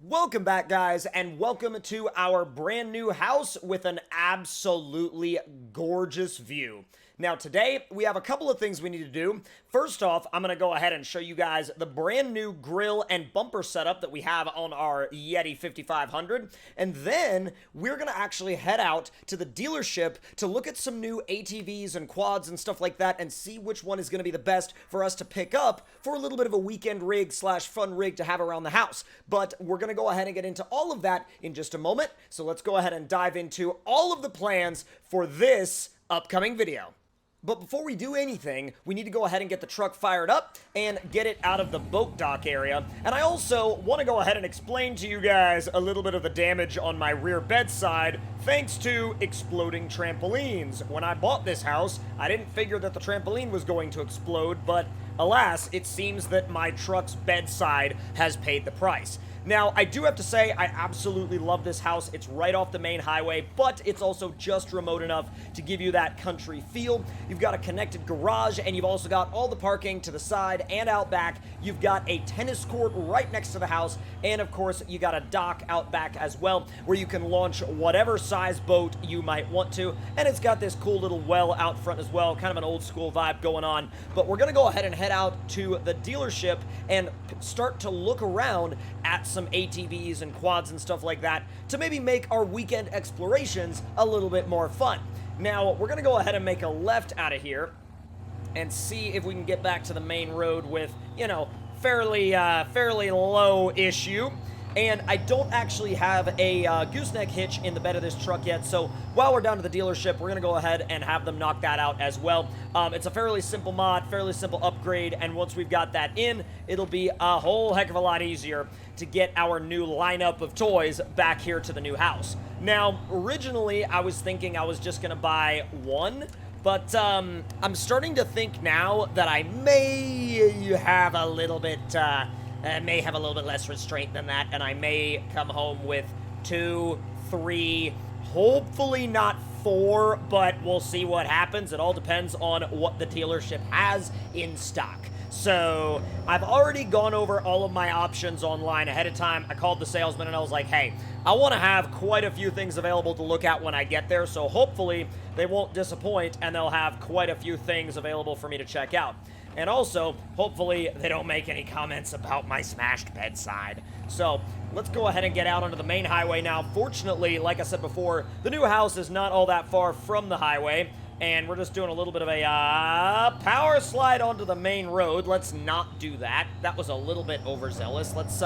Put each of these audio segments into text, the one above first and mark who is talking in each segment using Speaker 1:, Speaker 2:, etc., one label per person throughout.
Speaker 1: Welcome back, guys, and welcome to our brand new house with an absolutely gorgeous view. Now, today, we have a couple of things we need to do. First off, I'm going to go ahead and show you guys the brand new grill and bumper setup that we have on our Yeti 5500. And then, we're going to actually head out to the dealership to look at some new ATVs and quads and stuff like that and see which one is going to be the best for us to pick up for a little bit of a weekend rig slash fun rig to have around the house. But we're going to go ahead and get into all of that in just a moment. So let's go ahead and dive into all of the plans for this upcoming video. But before we do anything, we need to go ahead and get the truck fired up and get it out of the boat dock area. And I also want to go ahead and explain to you guys a little bit of the damage on my rear bedside thanks to exploding trampolines. When I bought this house, I didn't figure that the trampoline was going to explode, but alas, it seems that my truck's bedside has paid the price. Now, I do have to say, I absolutely love this house. It's right off the main highway, but it's also just remote enough to give you that country feel. You've got a connected garage, and you've also got all the parking to the side and out back. You've got a tennis court right next to the house, and of course, you got a dock out back as well, where you can launch whatever size boat you might want to, and it's got this cool little well out front as well, kind of an old school vibe going on. But we're gonna go ahead and head out to the dealership and start to look around at some ATVs and quads and stuff like that to maybe make our weekend explorations a little bit more fun. Now, we're gonna go ahead and make a left out of here and see if we can get back to the main road with, you know, fairly low issue. And I don't actually have a gooseneck hitch in the bed of this truck yet, so while we're down to the dealership, we're going to go ahead and have them knock that out as well. It's a fairly simple mod, fairly simple upgrade, and once we've got that in, it'll be a whole heck of a lot easier to get our new lineup of toys back here to the new house. Now, originally, I was thinking I was just going to buy one, but I'm starting to think now that I may have a little bit less restraint than that, and I may come home with 2, 3, hopefully not 4, but we'll see what happens. It all depends on what the dealership has in stock. So I've already gone over all of my options online ahead of time. I called the salesman and I was like, hey, I want to have quite a few things available to look at when I get there, so hopefully they won't disappoint and they'll have quite a few things available for me to check out. And also, hopefully, they don't make any comments about my smashed bedside. So, let's go ahead and get out onto the main highway now. Fortunately, like I said before, the new house is not all that far from the highway. And we're just doing a little bit of a power slide onto the main road. Let's not do that. That was a little bit overzealous. Let's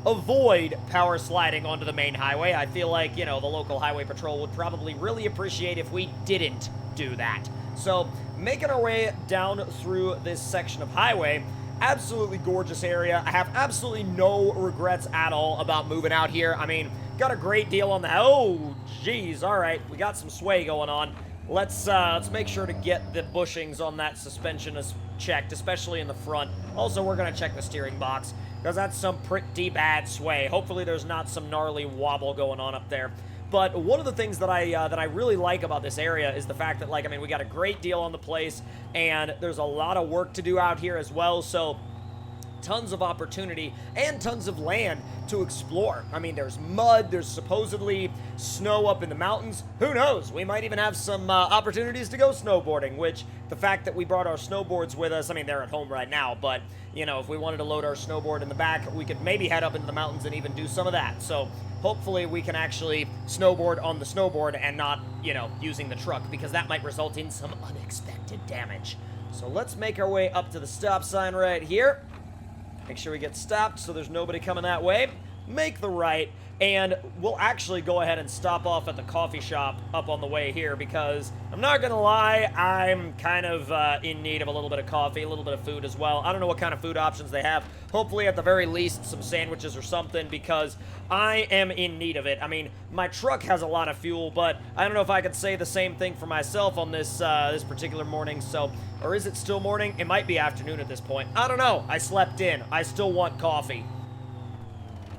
Speaker 1: avoid power sliding onto the main highway. I feel like, you know, the local highway patrol would probably really appreciate if we didn't do that. So, making our way down through this section of highway, absolutely gorgeous area. I have absolutely no regrets at all about moving out here. I mean, got a great deal on the... Oh, geez, all right, we got some sway going on. Let's make sure to get the bushings on that suspension checked, especially in the front. Also, we're going to check the steering box, because that's some pretty bad sway. Hopefully, there's not some gnarly wobble going on up there. But one of the things that I really like about this area is the fact that, like, I mean, we got a great deal on the place, and there's a lot of work to do out here as well, so tons of opportunity and tons of land to explore. I mean, there's mud, there's supposedly snow up in the mountains. Who knows? We might even have some opportunities to go snowboarding, which the fact that we brought our snowboards with us, I mean, they're at home right now, but, you know, if we wanted to load our snowboard in the back, we could maybe head up into the mountains and even do some of that. So hopefully we can actually snowboard on the snowboard and not, you know, using the truck, because that might result in some unexpected damage. So let's make our way up to the stop sign right here. Make sure we get stopped so there's nobody coming that way. Make the right, and we'll actually go ahead and stop off at the coffee shop up on the way here, because I'm not gonna lie, I'm kind of in need of a little bit of coffee, a little bit of food as well. I don't know what kind of food options they have. Hopefully, at the very least, some sandwiches or something, because I am in need of it. I mean, my truck has a lot of fuel, but I don't know if I could say the same thing for myself on this this particular morning, so... Or is it still morning? It might be afternoon at this point. I don't know. I slept in. I still want coffee.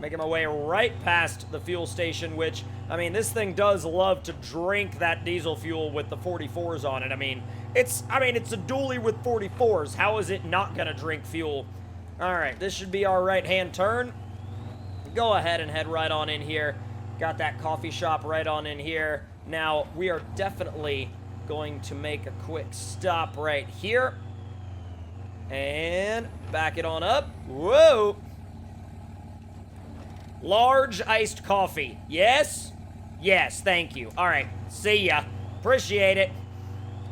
Speaker 1: Making my way right past the fuel station, which, I mean, this thing does love to drink that diesel fuel with the 44s on it. I mean, it's a dually with 44s. How is it not gonna drink fuel? All right, this should be our right-hand turn. go ahead and head right on in here. Got that coffee shop right on in here. Now, we are definitely going to make a quick stop right here. And back it on up. Whoa! Large iced coffee. Yes? Yes, thank you. All right, see ya. Appreciate it.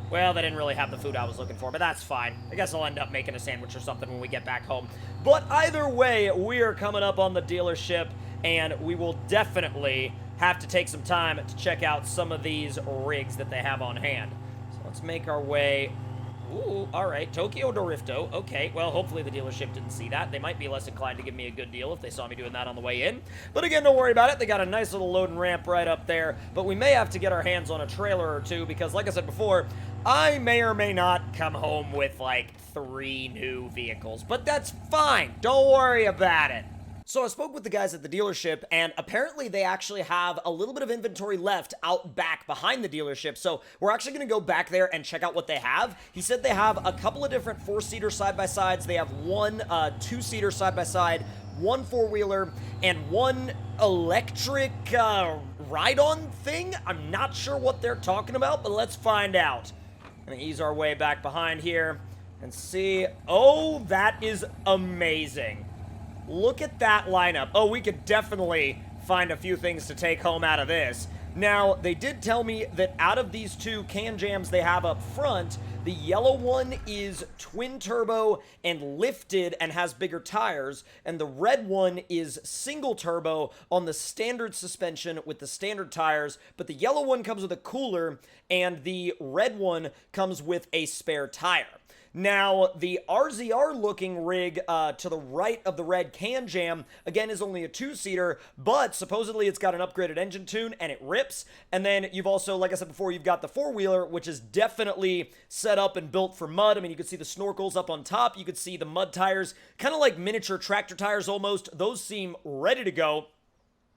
Speaker 1: Well, they didn't really have the food I was looking for, but that's fine. I guess I'll end up making a sandwich or something when we get back home. But either way, we are coming up on the dealership, and we will definitely have to take some time to check out some of these rigs that they have on hand. So let's make our way. Ooh, all right, Tokyo Dorifto. Okay, well, hopefully the dealership didn't see that. They might be less inclined to give me a good deal if they saw me doing that on the way in. But again, don't worry about it. They got a nice little loading ramp right up there. But we may have to get our hands on a trailer or two because, like I said before, I may or may not come home with, like, 3 new vehicles. But that's fine. Don't worry about it. So I spoke with the guys at the dealership, and apparently they actually have a little bit of inventory left out back behind the dealership, so we're actually going to go back there and check out what they have. He said they have a couple of different 4-seater side-by-sides. They have one 2-seater side-by-side, one 4-wheeler, and one electric ride-on thing. I'm not sure what they're talking about, but let's find out. Gonna ease our way back behind here and see. Oh, that is amazing. Look at that lineup. Oh, we could definitely find a few things to take home out of this. Now, they did tell me that out of these 2 can jams they have up front, the yellow one is twin turbo and lifted and has bigger tires, and the red one is single turbo on the standard suspension with the standard tires, but the yellow one comes with a cooler, and the red one comes with a spare tire. Now, the RZR-looking rig to the right of the red can jam, again, is only a 2-seater, but supposedly it's got an upgraded engine tune, and it rips. And then you've also, like I said before, you've got the 4-wheeler, which is definitely set up and built for mud. I mean, you can see the snorkels up on top. You could see the mud tires, kind of like miniature tractor tires almost. Those seem ready to go.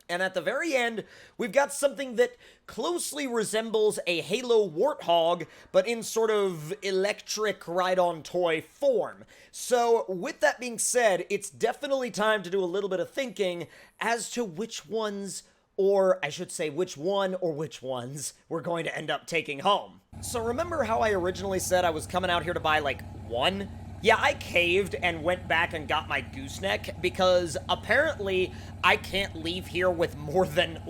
Speaker 1: And at the very end, we've got something that closely resembles a Halo Warthog, but in sort of electric ride-on toy form. So, with that being said, it's definitely time to do a little bit of thinking as to which ones, or I should say which one or which ones we're going to end up taking home. So remember how I originally said I was coming out here to buy, like, one? Yeah, I caved and went back and got my gooseneck because apparently I can't leave here with more than,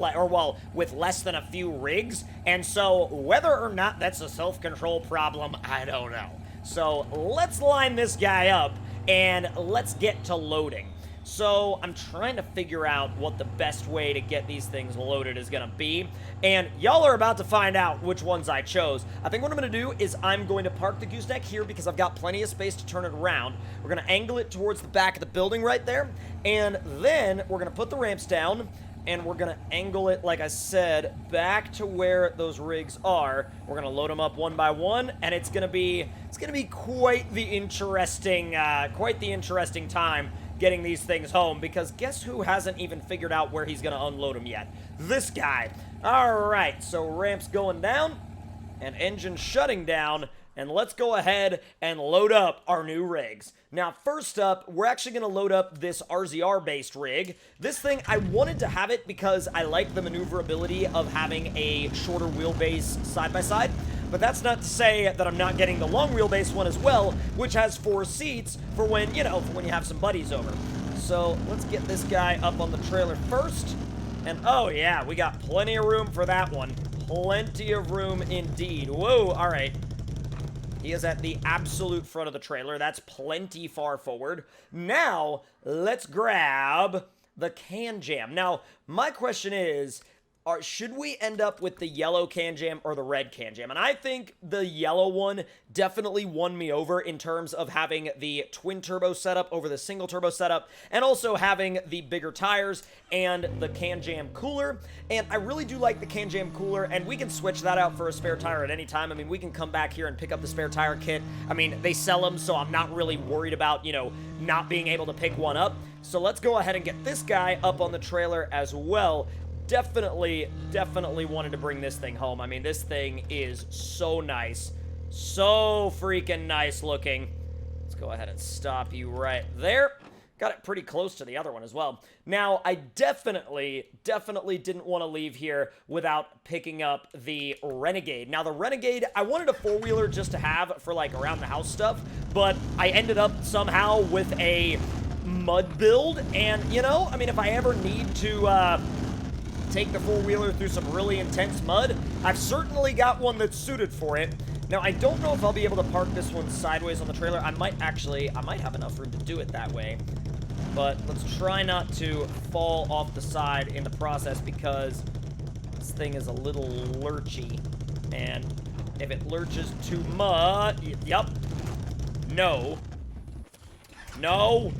Speaker 1: with less than a few rigs. And so whether or not that's a self-control problem, I don't know. So let's line this guy up and let's get to loading. So I'm trying to figure out what the best way to get these things loaded is going to be. And y'all are about to find out which ones I chose. I think what I'm going to do is I'm going to park the gooseneck here because I've got plenty of space to turn it around. We're going to angle it towards the back of the building right there. And then we're going to put the ramps down. And we're going to angle it, like I said, back to where those rigs are. We're going to load them up one by one. And it's going to be quite the interesting time getting these things home, because guess who hasn't even figured out where he's gonna unload them yet? This guy. Alright, so ramps going down, and engine shutting down, and let's go ahead and load up our new rigs. Now, first up, we're actually gonna load up this RZR-based rig. This thing, I wanted to have it because I like the maneuverability of having a shorter wheelbase side-by-side. But that's not to say that I'm not getting the long wheelbase one as well, which has 4 seats for when, you have some buddies over. So let's get this guy up on the trailer first. And oh yeah, we got plenty of room for that one. Plenty of room indeed. Whoa, all right. He is at the absolute front of the trailer. That's plenty far forward. Now, let's grab the can jam. Now, my question is, should we end up with the yellow can jam or the red can jam? And I think the yellow one definitely won me over in terms of having the twin turbo setup over the single turbo setup, and also having the bigger tires and the can jam cooler. And I really do like the can jam cooler, and we can switch that out for a spare tire at any time. I mean, we can come back here and pick up the spare tire kit. I mean, they sell them, so I'm not really worried about, not being able to pick one up. So let's go ahead and get this guy up on the trailer as well. Definitely wanted to bring this thing home. I mean, this thing is so nice. So freaking nice looking. Let's go ahead and stop you right there. Got it pretty close to the other one as well. Now, I definitely didn't want to leave here without picking up the Renegade. Now, the Renegade, I wanted a four-wheeler just to have for, like, around-the-house stuff, but I ended up somehow with a mud build, and, you know, I mean, if I ever need to, take the four-wheeler through some really intense mud, I've certainly got one that's suited for it. Now, I don't know if I'll be able to park this one sideways on the trailer. I might have enough room to do it that way. But let's try not to fall off the side in the process because this thing is a little lurchy. And if it lurches too much... Yep. No. No.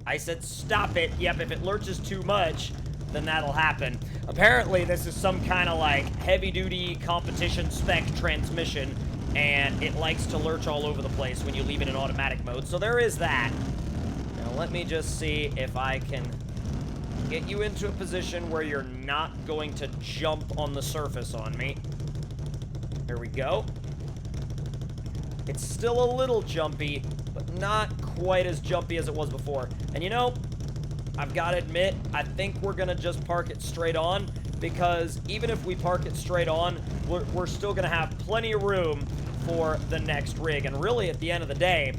Speaker 1: I said stop it. Yep, if it lurches too much, then that'll happen. Apparently, this is some kind of, like, heavy-duty competition spec transmission, and it likes to lurch all over the place when you leave it in automatic mode, so there is that. Now, let me just see if I can get you into a position where you're not going to jump on the surface on me. Here we go. It's still a little jumpy, but not quite as jumpy as it was before. And you know, I've got to admit, I think we're going to just park it straight on, because even if we park it straight on, we're still going to have plenty of room for the next rig. And really, at the end of the day,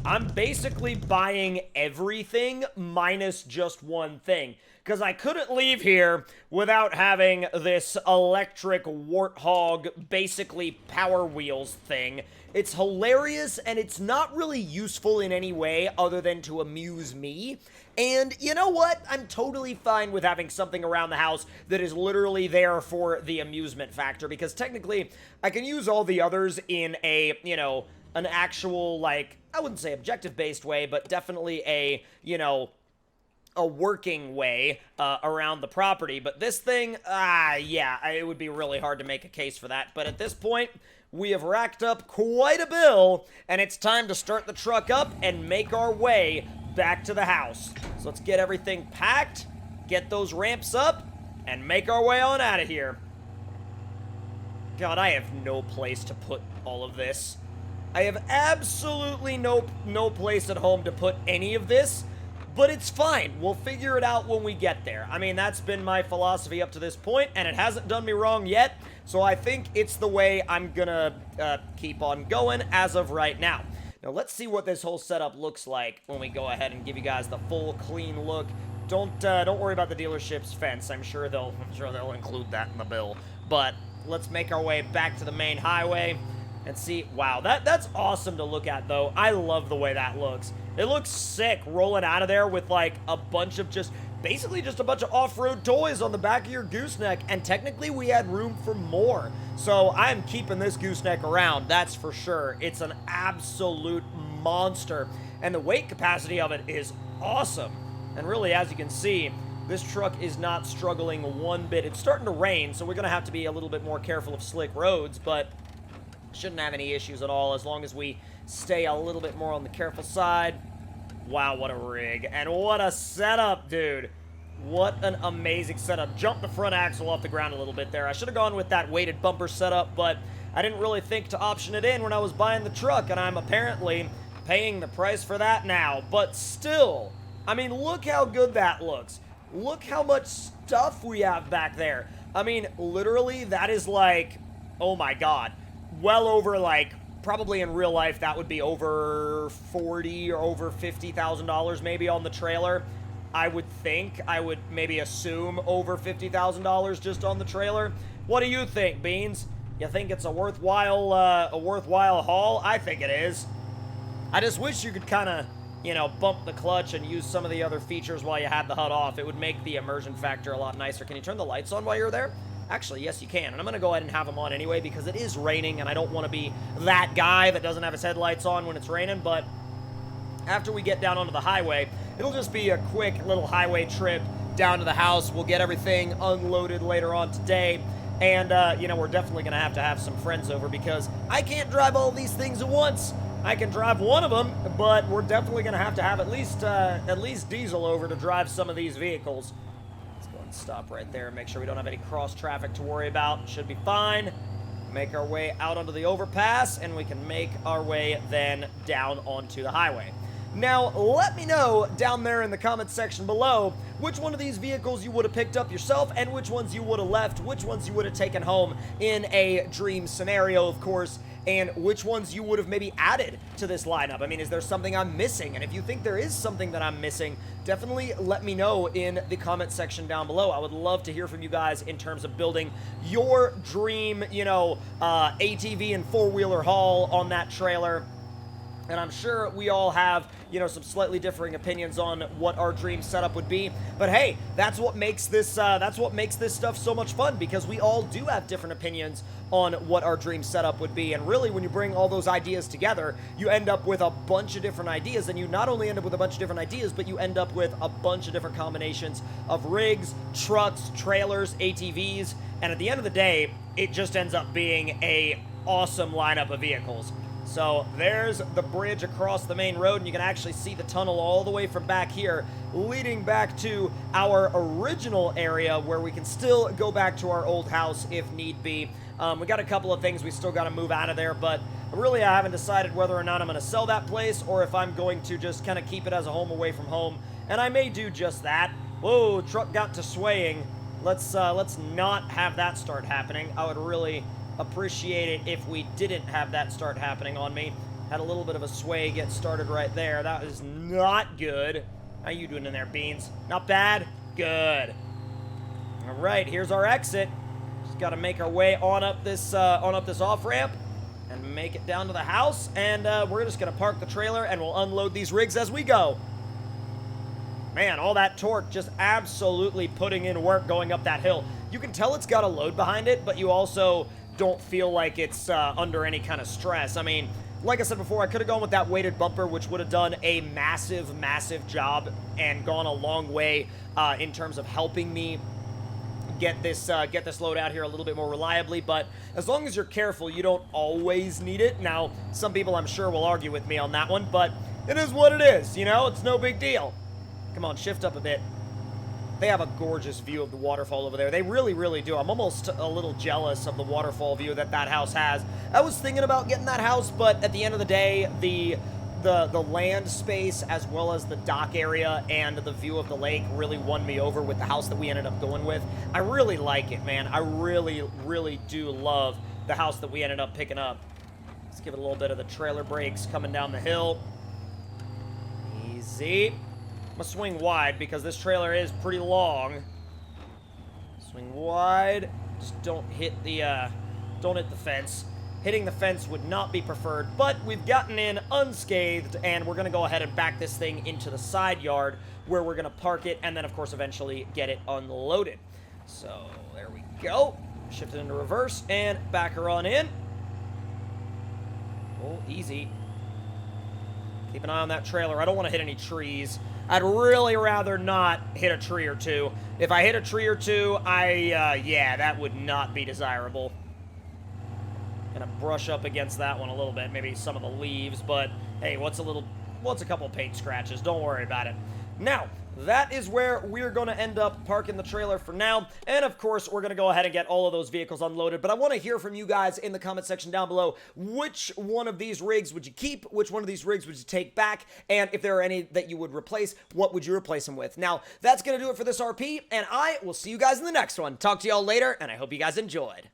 Speaker 1: I'm basically buying everything minus just one thing, because I couldn't leave here without having this electric Warthog, basically Power Wheels thing. It's hilarious, and it's not really useful in any way other than to amuse me. And you know what? I'm totally fine with having something around the house that is literally there for the amusement factor, because technically, I can use all the others in a, you know, an actual, like, I wouldn't say objective-based way, but definitely a, you know, a working way around the property. But this thing, yeah, it would be really hard to make a case for that. But at this point, we have racked up quite a bill, and it's time to start the truck up and make our way back to the house. So let's get everything packed, get those ramps up, and make our way on out of here. God, I have no place to put all of this. I have absolutely no place at home to put any of this, but it's fine. We'll figure it out when we get there. I mean, that's been my philosophy up to this point, and it hasn't done me wrong yet, so I think it's the way I'm gonna keep on going as of right now. Now, let's see what this whole setup looks like when we go ahead and give you guys the full, clean look. Don't worry about the dealership's fence. I'm sure they'll include that in the bill. But let's make our way back to the main highway and see. Wow, that's awesome to look at, though. I love the way that looks. It looks sick rolling out of there with, like, a bunch of basically just a bunch of off-road toys on the back of your gooseneck, and technically we had room for more. So I'm keeping this gooseneck around, that's for sure. It's an absolute monster, and the weight capacity of it is awesome. And really, as you can see, this truck is not struggling one bit. It's starting to rain, so we're going to have to be a little bit more careful of slick roads, but shouldn't have any issues at all as long as we stay a little bit more on the careful side. Wow, what a rig. And what a setup, dude. What an amazing setup. Jumped the front axle off the ground a little bit there. I should have gone with that weighted bumper setup, but I didn't really think to option it in when I was buying the truck, and I'm apparently paying the price for that now. But still, I mean, look how good that looks. Look how much stuff we have back there. I mean, literally, that is like, oh my god, well over, like, probably in real life, that would be over $40,000 or over $50,000 maybe on the trailer. I would think. I would maybe assume over $50,000 just on the trailer. What do you think, Beans? You think it's a worthwhile haul? I think it is. I just wish you could kind of, you know, bump the clutch and use some of the other features while you had the HUD off. It would make the immersion factor a lot nicer. Can you turn the lights on while you're there? Actually, yes, you can. And I'm going to go ahead and have them on anyway because it is raining, and I don't want to be that guy that doesn't have his headlights on when it's raining. But after we get down onto the highway, it'll just be a quick little highway trip down to the house. We'll get everything unloaded later on today. And, you know, we're definitely going to have some friends over because I can't drive all these things at once. I can drive one of them, but we're definitely going to have at least Diesel over to drive some of these vehicles. Let's go and stop right there and make sure we don't have any cross traffic to worry about. Should be fine. Make our way out onto the overpass, and we can make our way then down onto the highway. Now, let me know down there in the comments section below which one of these vehicles you would have picked up yourself and which ones you would have left, which ones you would have taken home in a dream scenario, of course, and which ones you would have maybe added to this lineup. I mean, is there something I'm missing? And if you think there is something that I'm missing, definitely let me know in the comment section down below. I would love to hear from you guys in terms of building your dream, ATV and four-wheeler haul on that trailer. And I'm sure we all have, some slightly differing opinions on what our dream setup would be. But hey, that's what makes this stuff so much fun, because we all do have different opinions on what our dream setup would be. And really, when you bring all those ideas together, you end up with a bunch of different ideas. And you not only end up with a bunch of different ideas, but you end up with a bunch of different combinations of rigs, trucks, trailers, ATVs. And at the end of the day, it just ends up being a awesome lineup of vehicles. So there's the bridge across the main road, and you can actually see the tunnel all the way from back here, leading back to our original area where we can still go back to our old house if need be. We got a couple of things we still got to move out of there, but really I haven't decided whether or not I'm going to sell that place or if I'm going to just kind of keep it as a home away from home, and I may do just that. Whoa, truck got to swaying. Let's not have that start happening. I would really appreciate it if we didn't have that start happening on me. Had a little bit of a sway get started right there. That is not good. How you doing in there, Beans? Not bad? Good. All right, here's our exit. Just got to make our way on up this off-ramp and make it down to the house, and we're just going to park the trailer and we'll unload these rigs as we go. Man, all that torque just absolutely putting in work going up that hill. You can tell it's got a load behind it, but you also don't feel like it's under any kind of stress. I mean, like I said before, I could have gone with that weighted bumper, which would have done a massive, massive job and gone a long way in terms of helping me get this load out here a little bit more reliably. But as long as you're careful, you don't always need it. Now, some people I'm sure will argue with me on that one, but it is what it is, It's no big deal. Come on, shift up a bit. They have a gorgeous view of the waterfall over there. They really, really do. I'm almost a little jealous of the waterfall view that house has. I was thinking about getting that house, but at the end of the day, the land space as well as the dock area and the view of the lake really won me over with the house that we ended up going with. I really like it, man. I really, really do love the house that we ended up picking up. Let's give it a little bit of the trailer brakes coming down the hill. Easy. I'm gonna swing wide because this trailer is pretty long. Swing wide. Just don't hit the fence. Hitting the fence would not be preferred, but we've gotten in unscathed, and we're gonna go ahead and back this thing into the side yard where we're gonna park it, and then of course eventually get it unloaded. So there we go. Shift it into reverse and back her on in. Oh, easy. Keep an eye on that trailer. I don't want to hit any trees. I'd really rather not hit a tree or two. If I hit a tree or two, yeah, that would not be desirable. Gonna brush up against that one a little bit, maybe some of the leaves, but hey, what's a couple paint scratches? Don't worry about it. Now, that is where we're going to end up parking the trailer for now, and of course, we're going to go ahead and get all of those vehicles unloaded, but I want to hear from you guys in the comment section down below. Which one of these rigs would you keep? Which one of these rigs would you take back? And if there are any that you would replace, what would you replace them with? Now, that's going to do it for this RP, and I will see you guys in the next one. Talk to y'all later, and I hope you guys enjoyed.